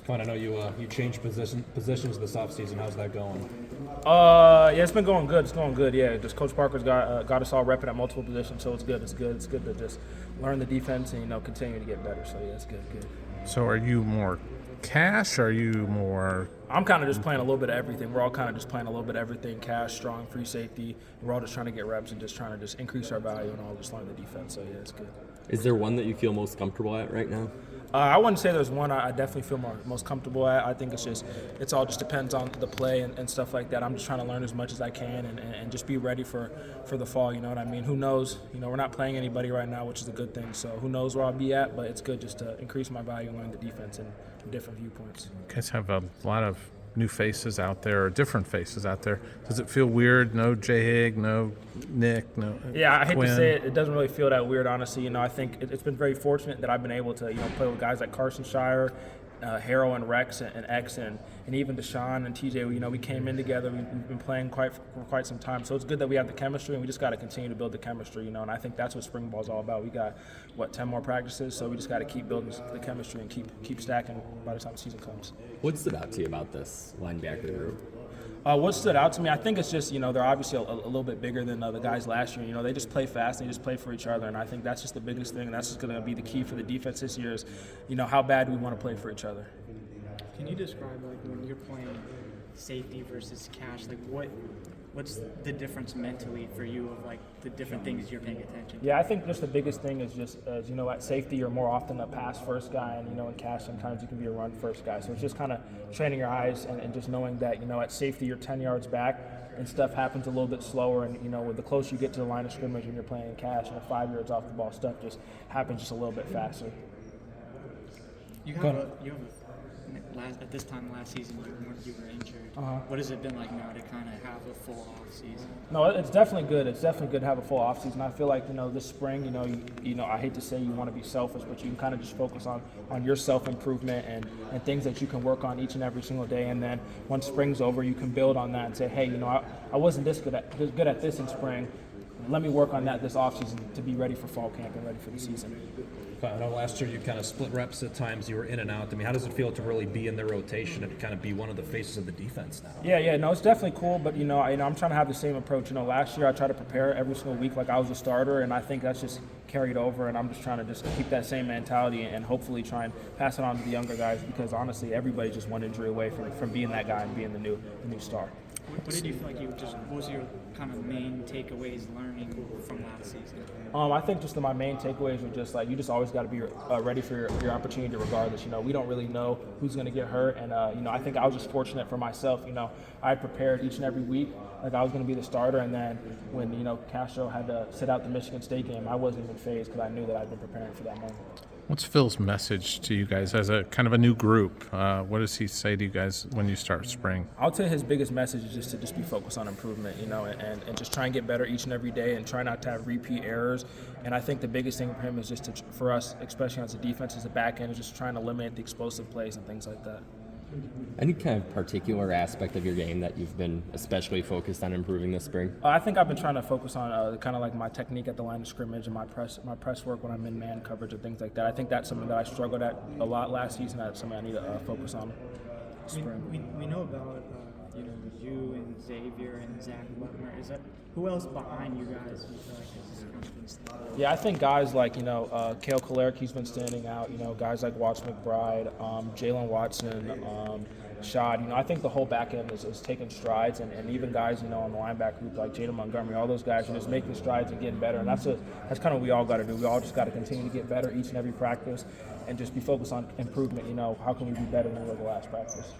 Koen, I know you changed positions this offseason. How's that going? Yeah, it's been going good. It's going good. Yeah, just Coach Parker's got us all repping at multiple positions, so it's good. It's good. It's good to just learn the defense and continue to get better. So yeah, it's good. Good. So are you more cash? Are you more? I'm kind of just playing a little bit of everything. We're all kind of just playing a little bit of everything: cash, strong, free safety. We're all just trying to get reps and just trying to just increase our value and all just learn the defense. So yeah, it's good. Is there one that you feel most comfortable at right now? I wouldn't say there's one I definitely feel most comfortable at. I think it's all just depends on the play and stuff like that. I'm just trying to learn as much as I can and just be ready for the fall, you know what I mean? Who knows? We're not playing anybody right now, which is a good thing. So who knows where I'll be at, but it's good just to increase my value and learn the defense and different viewpoints. You guys have a lot of new faces out there, or different faces out there. Does it feel weird? No J. Hig, no Nick, no Yeah, I hate Quinn. to say it. It doesn't really feel that weird, honestly. I think it's been very fortunate that I've been able to, play with guys like Carson Shire, Harrell and Rex and X and even Deshaun and TJ. We came in together. We've been playing for quite some time. So it's good that we have the chemistry, and we just got to continue to build the chemistry. And I think that's what spring ball is all about. We got 10 more practices, so we just got to keep building the chemistry and keep stacking by the time the season comes. What stood out to you about this linebacker group? What stood out to me, I think it's just, they're obviously a little bit bigger than the guys last year. They just play fast, they just play for each other, and I think that's just the biggest thing, and that's just going to be the key for the defense this year is, how bad we want to play for each other. Can you describe, when you're playing safety versus cash, what's the difference mentally for you of, the different things you're paying attention to? Yeah, I think just the biggest thing is just, at safety, you're more often a pass-first guy, and, in cash, sometimes you can be a run-first guy. So it's just kind of training your eyes and just knowing that, at safety, you're 10 yards back, and stuff happens a little bit slower, and, with the closer you get to the line of scrimmage when you're playing cash, 5 yards off the ball, stuff just happens just a little bit faster. At this time last season, you were injured. What has it been like now to kind of have a full off season? No, it's definitely good. It's definitely good to have a full off season. I feel like this spring, I hate to say you want to be selfish, but you can kind of just focus on your self improvement and things that you can work on each and every single day. And then once spring's over, you can build on that and say, hey, I wasn't this good at this in spring. Let me work on that this offseason to be ready for fall camp and ready for the season. I know last year you kind of split reps at times. You were in and out. I mean, how does it feel to really be in the rotation and to kind of be one of the faces of the defense now? Yeah, no, it's definitely cool. But I'm trying to have the same approach. Last year I tried to prepare every single week like I was a starter, and I think that's just carried over. And I'm just trying to just keep that same mentality and hopefully try and pass it on to the younger guys because honestly, everybody's just one injury away from being that guy and being the new star. What did you feel like what was your kind of main takeaways learning from last season? I think just my main takeaways were just you just always got to be ready for your opportunity regardless. We don't really know who's going to get hurt, and I think I was just fortunate for myself. I prepared each and every week like I was going to be the starter, and then when Castro had to sit out the Michigan State game, I wasn't even fazed because I knew that I'd been preparing for that moment. What's Phil's message to you guys as a kind of a new group? What does he say to you guys when you start spring? I would say his biggest message is just to be focused on improvement, and just try and get better each and every day and try not to have repeat errors. And I think the biggest thing for him is just for us, especially as a defense, as a back end, is just trying to eliminate the explosive plays and things like that. Any kind of particular aspect of your game that you've been especially focused on improving this spring? I think I've been trying to focus on kind of like my technique at the line of scrimmage and my press work when I'm in man coverage and things like that. I think that's something that I struggled at a lot last season. That's something I need to focus on this spring. We know about you and Xavier and Zach Butler. Who else behind you guys you feel like has confidence? Yeah, I think guys like Cale Kolarek, he's been standing out. Guys like Watts McBride, Jalen Watson, Shad. I think the whole back end is taking strides, and even guys on the linebacker group like Jaden Montgomery, all those guys are just making strides and getting better. And that's kind of what we all got to do. We all just got to continue to get better each and every practice, and just be focused on improvement. How can we be better than we were the last practice?